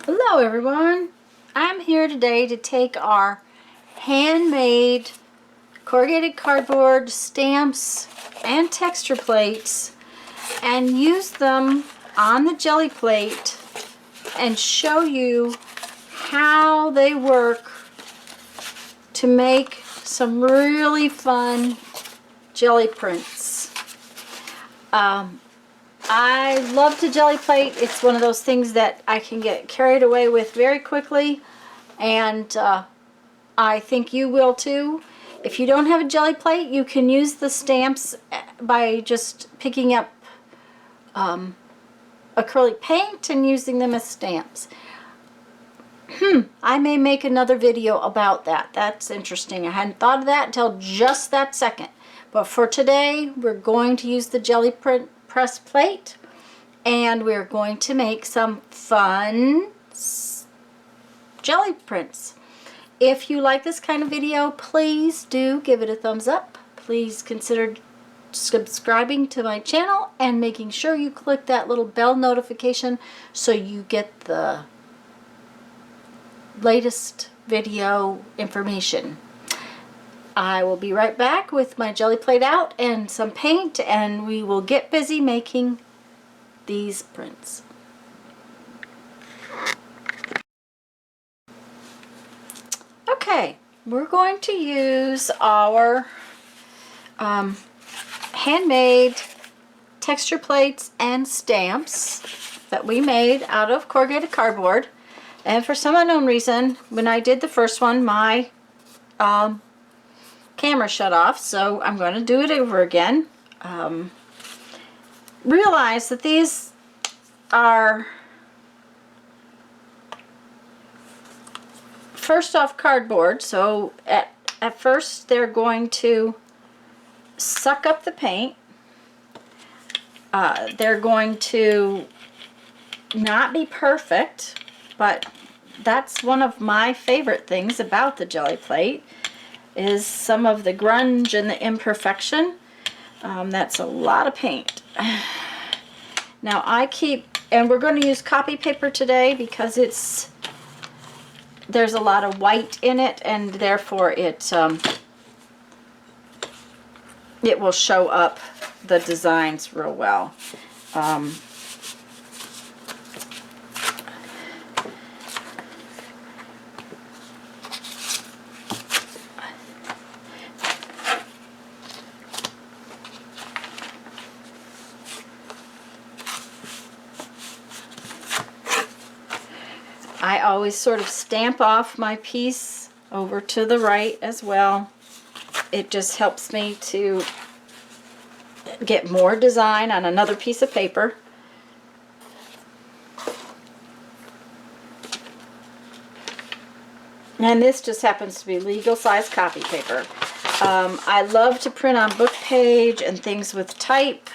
Hello everyone, I'm here today to take our handmade corrugated cardboard stamps and texture plates and use them on the Gelli Plate and show you how they work to make some really fun jelly prints. I love the Gelli Plate. It's one of those things that I can get carried away with very quickly, and I think you will too. If you don't have a Gelli Plate, you can use the stamps by just picking up acrylic paint and using them as stamps. I may make another video about that. That's interesting. I hadn't thought of that until just that second. But for today, we're going to use the Gelli press plate, and we're going to make some fun jelly prints. If you like this kind of video, please do give it a thumbs up. Please consider subscribing to my channel and making sure you click that little bell notification so you get the latest video information. I will be right back with my Gelli Plate out and some paint, and we will get busy making these prints. Okay, we're going to use our handmade texture plates and stamps that we made out of corrugated cardboard. And for some unknown reason, when I did the first one, my camera shut off, so I'm going to do it over again. Realize that these are first off cardboard, so at first they're going to suck up the paint. They're going to not be perfect, but that's one of my favorite things about the Gelli Plate, is some of the grunge and the imperfection. That's a lot of paint. Now and we're going to use copy paper today because there's a lot of white in it, and therefore it will show up the designs real well. I always sort of stamp off my piece over to the right as well. It just helps me to get more design on another piece of paper. And this just happens to be legal size copy paper. I love to print on book page and things with type,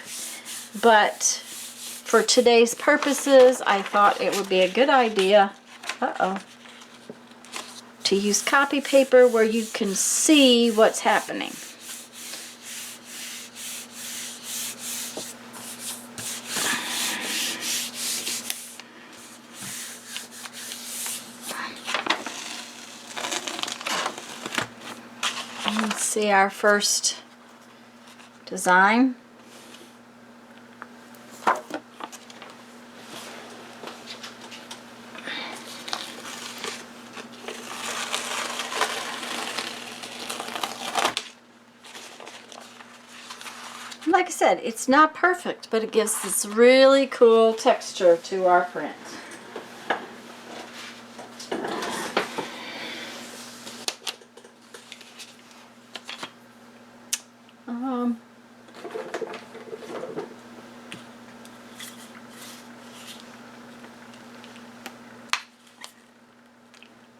but for today's purposes, I thought it would be a good idea to use copy paper where you can see what's happening. Let's see our first design. Like I said, it's not perfect, but it gives this really cool texture to our print.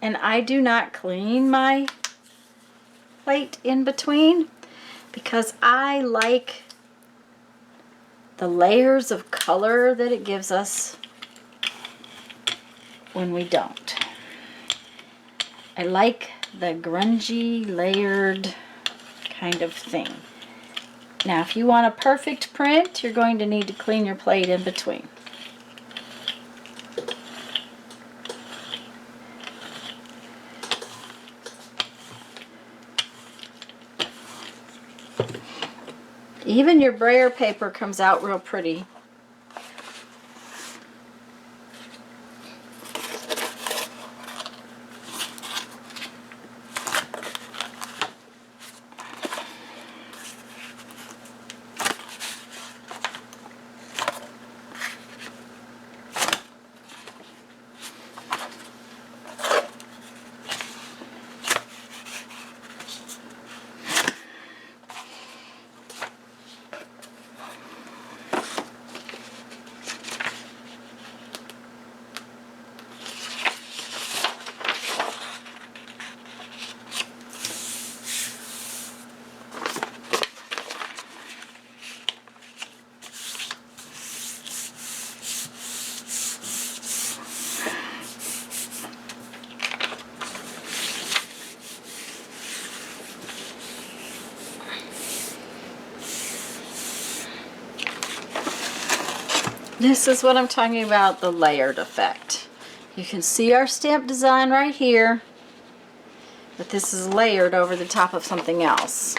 And I do not clean my plate in between because I like the layers of color that it gives us when we don't. I like the grungy, layered kind of thing. Now, if you want a perfect print, you're going to need to clean your plate in between. Even your brayer paper comes out real pretty. This is what I'm talking about, the layered effect. You can see our stamp design right here, but this is layered over the top of something else.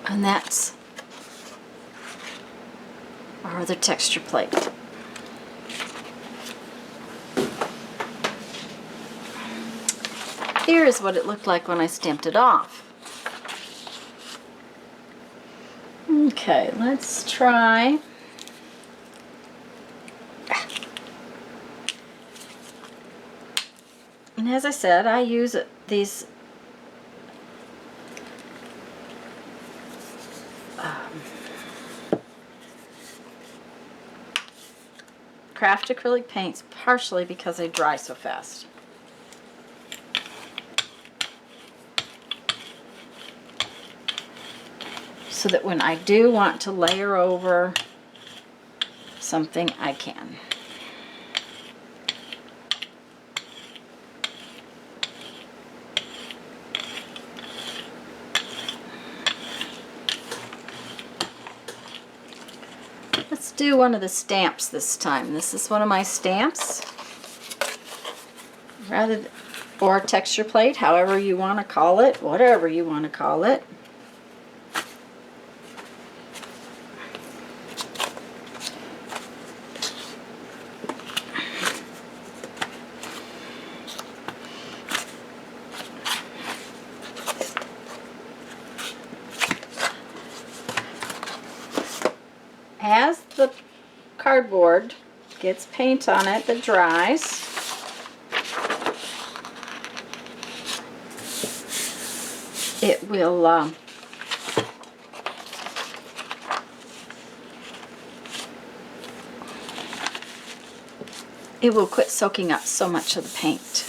And that's our other texture plate. Here is what it looked like when I stamped it off. Okay, let's try. And as I said, I use these craft acrylic paints partially because they dry so fast. So that when I do want to layer over something, I can. Let's do one of the stamps this time. This is one of my stamps. Or texture plate, however you want to call it, whatever you want to call it. As the cardboard gets paint on it that dries, it will quit soaking up so much of the paint.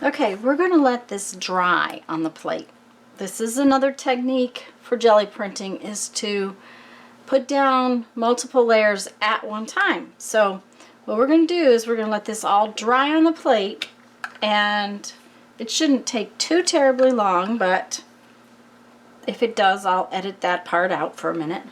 Okay, we're going to let this dry on the plate. This is another technique for jelly printing, is to put down multiple layers at one time. So what we're going to do is we're going to let this all dry on the plate, and it shouldn't take too terribly long, but if it does, I'll edit that part out for a minute.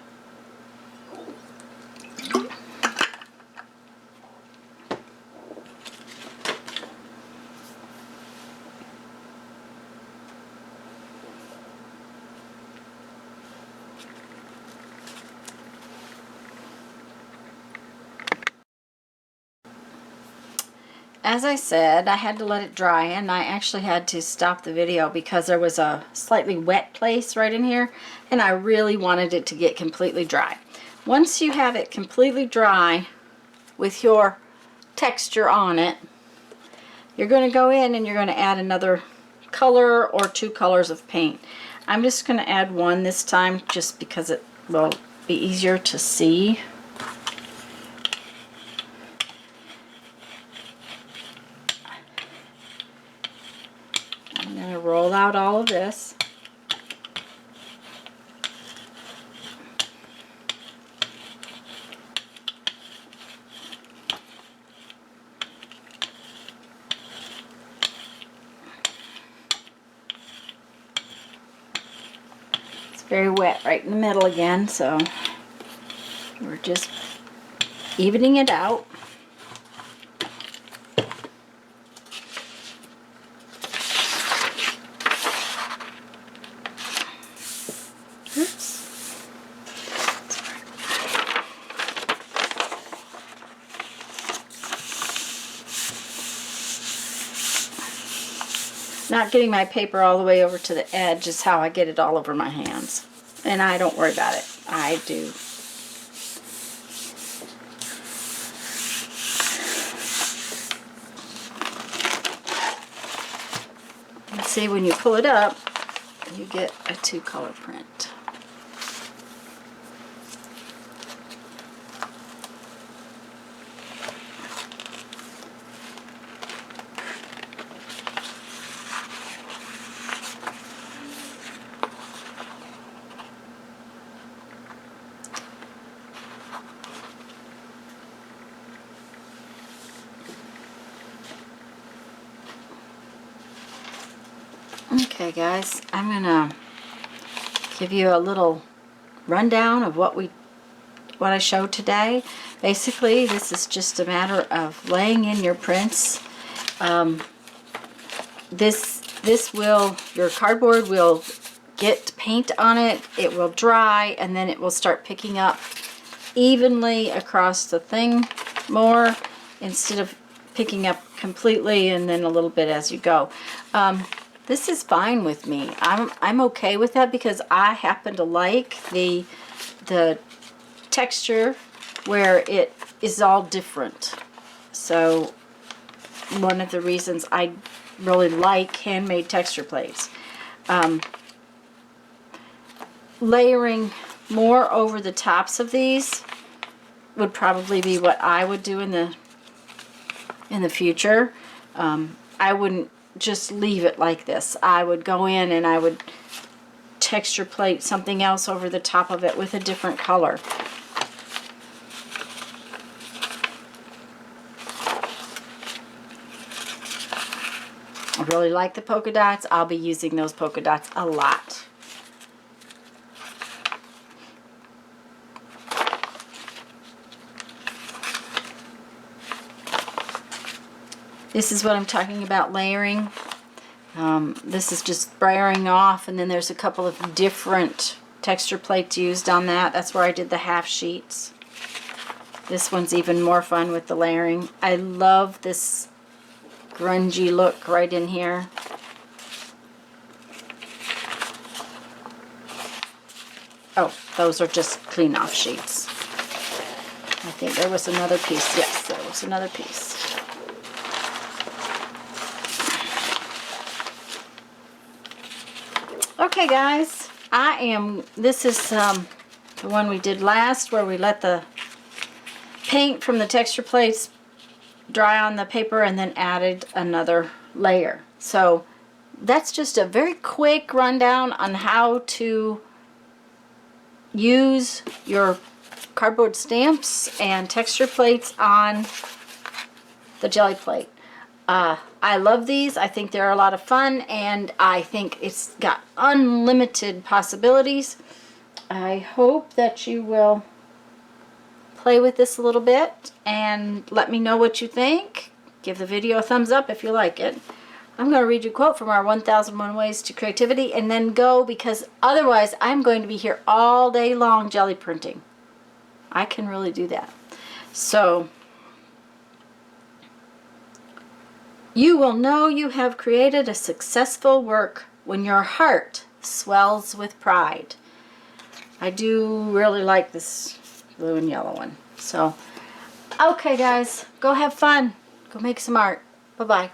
As I said, I had to let it dry, and I actually had to stop the video because there was a slightly wet place right in here, and I really wanted it to get completely dry. Once you have it completely dry with your texture on it, you're going to go in and you're going to add another color or 2 colors of paint. I'm just going to add one this time just because it will be easier to see. I'm going to roll out all of this. It's very wet right in the middle again, so we're just evening it out. Not getting my paper all the way over to the edge is how I get it all over my hands. And I don't worry about it. I do. And see, when you pull it up, you get a 2-color print. Okay guys, I'm gonna give you a little rundown of what I showed today. Basically, this is just a matter of laying in your prints. Your cardboard will get paint on it, it will dry, and then it will start picking up evenly across the thing more, instead of picking up completely and then a little bit as you go. This is fine with me. I'm okay with that because I happen to like the texture where it is all different. So one of the reasons I really like handmade texture plates. Layering more over the tops of these would probably be what I would do in the future. I wouldn't just leave it like this. I would go in and I would texture plate something else over the top of it with a different color. I really like the polka dots. I'll be using those polka dots a lot. This is what I'm talking about layering. This is just spraying off, and then there's a couple of different texture plates used on that. That's where I did the half sheets. This one's even more fun with the layering. I love this grungy look right in here. Oh, those are just clean off sheets. I think there was another piece. Yes, there was another piece. Okay guys, this is the one we did last, where we let the paint from the texture plates dry on the paper and then added another layer. So that's just a very quick rundown on how to use your cardboard stamps and texture plates on the Gelli Plate. I love these. I think they're a lot of fun, and I think it's got unlimited possibilities. I hope that you will play with this a little bit and let me know what you think. Give the video a thumbs up if you like it. I'm going to read you a quote from our 1001 Ways to Creativity and then go, because otherwise I'm going to be here all day long jelly printing. I can really do that. So, you will know you have created a successful work when your heart swells with pride. I do really like this blue and yellow one. So, okay guys, go have fun. Go make some art. Bye-bye.